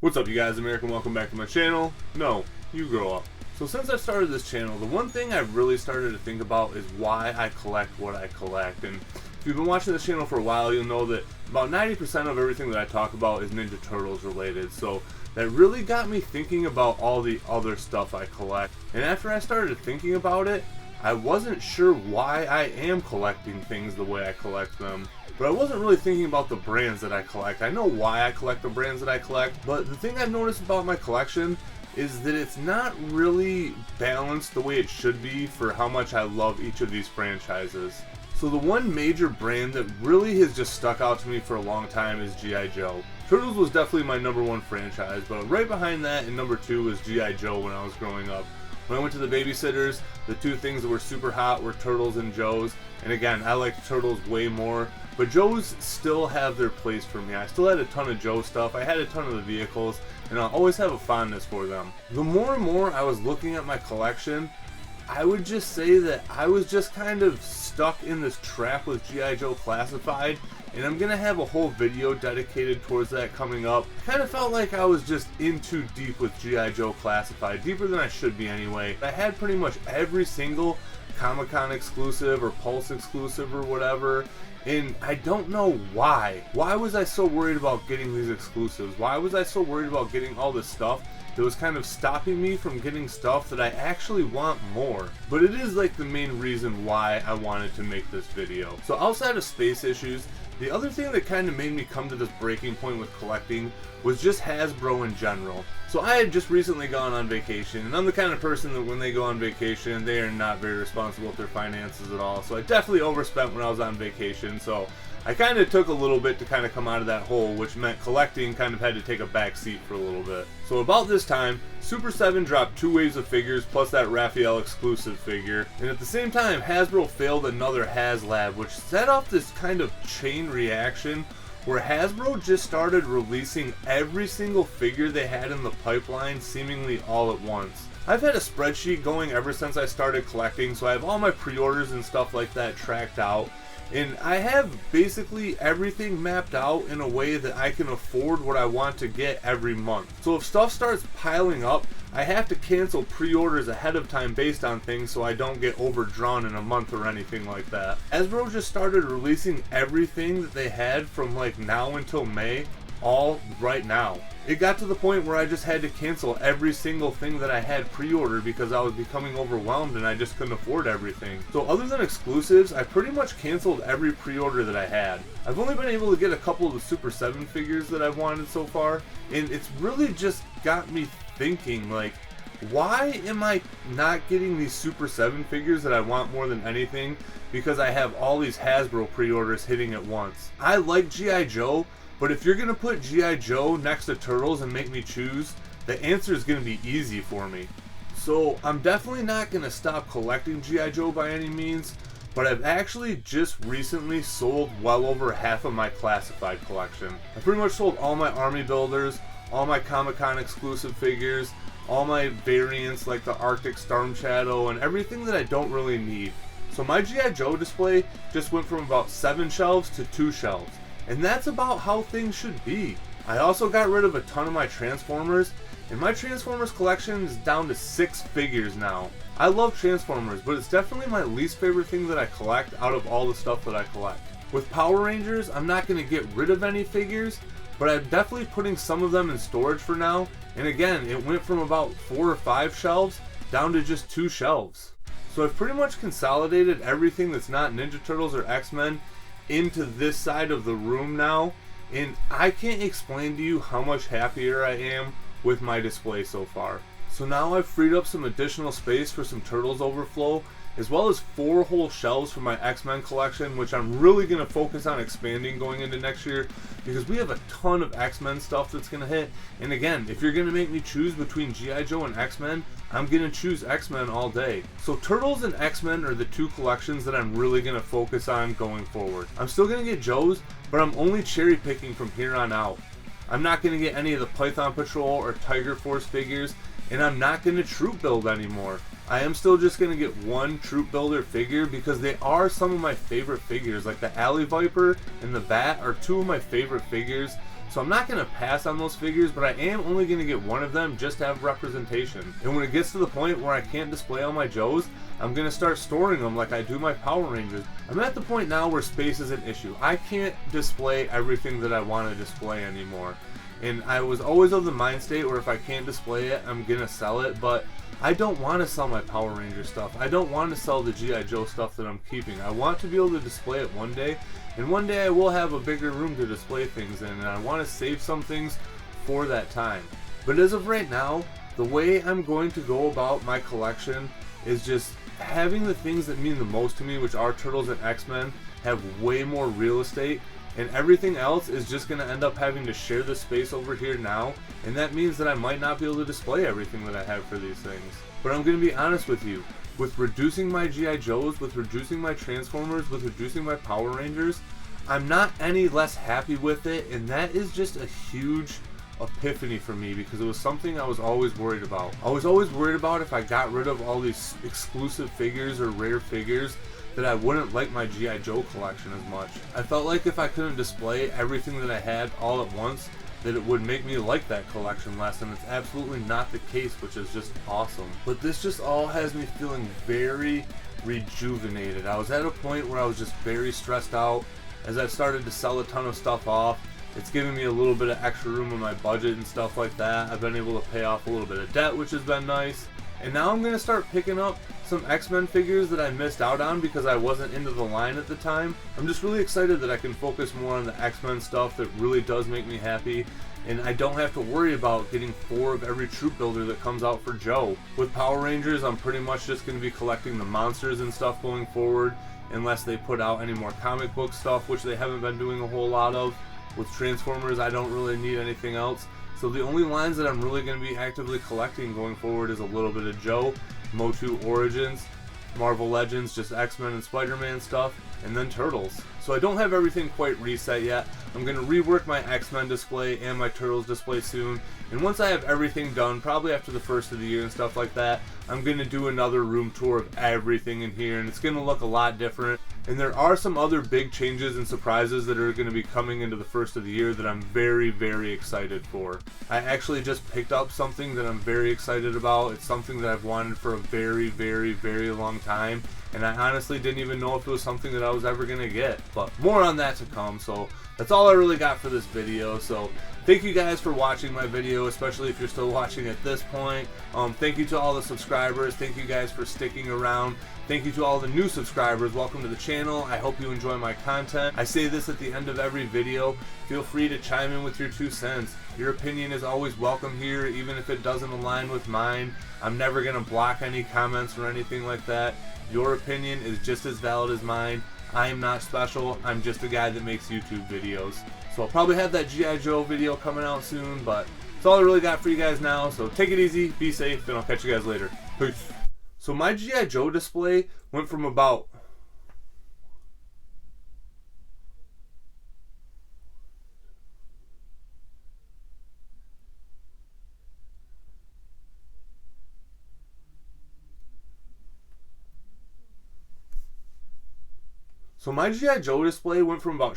What's up, you guys? American, welcome back to my channel. No, you grow up. So since I started this channel, the one thing I've really started to think about is why I collect what I collect. And if you've been watching this channel for a while, you'll know that about 90% of everything that I talk about is Ninja Turtles related. So that really got me thinking about all the other stuff I collect. And after I started thinking about it, I wasn't sure why I am collecting things the way I collect them. But I wasn't really thinking about the brands that I collect. I know why I collect the brands that I collect, but the thing I've noticed about my collection is that it's not really balanced the way it should be for how much I love each of these franchises. So the one major brand that really has just stuck out to me for a long time is G.I. Joe. Turtles was definitely my #1 franchise, but right behind that and #2 was G.I. Joe when I was growing up. When I went to the babysitters, the two things that were super hot were Turtles and Joes. And again, I liked Turtles way more, but Joes still have their place for me. I still had a ton of Joe stuff, I had a ton of the vehicles, and I'll always have a fondness for them. The more and more I was looking at my collection, I would just say that I was just kind of stuck in this trap with G.I. Joe Classified, and I'm gonna have a whole video dedicated towards that coming up. I kind of felt like I was just in too deep with G.I. Joe Classified, deeper than I should be anyway. I had pretty much every single Comic-Con exclusive or Pulse exclusive or whatever, and I don't know why. Why was I so worried about getting these exclusives? Why was I so worried about getting all this stuff that was kind of stopping me from getting stuff that I actually want more? But it is like the main reason why I wanted to make this video. So outside of space issues, the other thing that kind of made me come to this breaking point with collecting was just Hasbro in general. So I had just recently gone on vacation, and I'm the kind of person that when they go on vacation, they are not very responsible with their finances at all. So I definitely overspent when I was on vacation, so I kind of took a little bit to kind of come out of that hole, which meant collecting kind of had to take a back seat for a little bit. So about this time, Super 7 dropped 2 waves of figures plus that Raphael exclusive figure, and at the same time Hasbro failed another HasLab, which set off this kind of chain reaction where Hasbro just started releasing every single figure they had in the pipeline seemingly all at once. I've had a spreadsheet going ever since I started collecting, so I have all my pre-orders and stuff like that tracked out. And I have basically everything mapped out in a way that I can afford what I want to get every month. So if stuff starts piling up, I have to cancel pre-orders ahead of time based on things so I don't get overdrawn in a month or anything like that. Hasbro just started releasing everything that they had from like now until May, all right now. It got to the point where I just had to cancel every single thing that I had pre-ordered because I was becoming overwhelmed and I just couldn't afford everything. So other than exclusives, I pretty much canceled every pre-order that I had. I've only been able to get a couple of the Super 7 figures that I've wanted so far, and it's really just got me thinking, like, why am I not getting these Super 7 figures that I want more than anything because I have all these Hasbro pre-orders hitting at once? I like G.I. Joe, but if you're going to put G.I. Joe next to Turtles and make me choose, the answer is going to be easy for me. So I'm definitely not going to stop collecting G.I. Joe by any means, but I've actually just recently sold well over half of my classified collection. I pretty much sold all my Army Builders, all my Comic-Con exclusive figures, all my variants like the Arctic Storm Shadow, and everything that I don't really need. So my G.I. Joe display just went from about 7 shelves to 2 shelves. And that's about how things should be. I also got rid of a ton of my Transformers, and my Transformers collection is down to 6 figures now. I love Transformers, but it's definitely my least favorite thing that I collect out of all the stuff that I collect. With Power Rangers, I'm not going to get rid of any figures, but I'm definitely putting some of them in storage for now, and again, it went from about 4 or 5 shelves down to just 2 shelves. So I've pretty much consolidated everything that's not Ninja Turtles or X-Men into this side of the room now, and I can't explain to you how much happier I am with my display so far. So now I've freed up some additional space for some Turtles overflow, as well as 4 whole shelves for my X-Men collection, which I'm really going to focus on expanding going into next year because we have a ton of X-Men stuff that's going to hit. And again, if you're going to make me choose between G.I. Joe and X-Men, I'm going to choose X-Men all day. So Turtles and X-Men are the 2 collections that I'm really going to focus on going forward. I'm still going to get Joes, but I'm only cherry picking from here on out. I'm not going to get any of the Python Patrol or Tiger Force figures, and I'm not going to troop build anymore. I am still just going to get 1 troop builder figure because they are some of my favorite figures. Like the Alley Viper and the Bat are 2 of my favorite figures So I'm not going to pass on those figures, but I am only going to get one of them just to have representation. And when it gets to the point where I can't display all my Joes, I'm going to start storing them like I do my Power Rangers. I'm at the point now where space is an issue. I can't display everything that I want to display anymore. And I was always of the mind state where if I can't display it, I'm going to sell it, but I don't want to sell my Power Ranger stuff. I don't want to sell the G.I. Joe stuff that I'm keeping. I want to be able to display it one day, and one day I will have a bigger room to display things in, and I want to save some things for that time. But as of right now, the way I'm going to go about my collection is just having the things that mean the most to me, which are Turtles and X-Men, have way more real estate, and everything else is just going to end up having to share the space over here now, and that means that I might not be able to display everything that I have for these things. But I'm going to be honest with you, with reducing my G.I. Joes, with reducing my Transformers, with reducing my Power Rangers, I'm not any less happy with it, and that is just a huge epiphany for me because it was something I was always worried about. I was always worried about if I got rid of all these exclusive figures or rare figures that I wouldn't like my G.I. Joe collection as much. I felt like if I couldn't display everything that I had all at once, that it would make me like that collection less, and it's absolutely not the case, which is just awesome. But this just all has me feeling very rejuvenated. I was at a point where I was just very stressed out. As I've started to sell a ton of stuff off, it's giving me a little bit of extra room in my budget and stuff like that. I've been able to pay off a little bit of debt, which has been nice. And now I'm going to start picking up some X-Men figures that I missed out on because I wasn't into the line at the time. I'm just really excited that I can focus more on the X-Men stuff that really does make me happy. And I don't have to worry about getting 4 of every troop builder that comes out for Joe. With Power Rangers, I'm pretty much just going to be collecting the monsters and stuff going forward, unless they put out any more comic book stuff, which they haven't been doing a whole lot of. With Transformers, I don't really need anything else. So the only lines that I'm really going to be actively collecting going forward is a little bit of Joe, Motu Origins, Marvel Legends, just X-Men and Spider-Man stuff, and then Turtles. So I don't have everything quite reset yet. I'm going to rework my X-Men display and my Turtles display soon. And once I have everything done, probably after the first of the year and stuff like that, I'm going to do another room tour of everything in here, and it's going to look a lot different. And there are some other big changes and surprises that are going to be coming into the first of the year that I'm very, very excited for. I actually just picked up something that I'm very excited about. It's something that I've wanted for a very, very, very long time, and I honestly didn't even know if it was something that I was ever going to get. But more on that to come, so that's all I really got for this video. So thank you guys for watching my video, especially if you're still watching at this point. Thank you to all the subscribers. Thank you guys for sticking around. Thank you to all the new subscribers. Welcome to the channel. I hope you enjoy my content. I say this at the end of every video. Feel free to chime in with your 2 cents. Your opinion is always welcome here, even if it doesn't align with mine. I'm never going to block any comments or anything like that. Your opinion is just as valid as mine. I am not special. I'm just a guy that makes YouTube videos. So I'll probably have that G.I. Joe video coming out soon, but that's all I really got for you guys now. So take it easy, be safe, and I'll catch you guys later. Peace. So my G.I. Joe display went from about So my G.I. Joe display went from about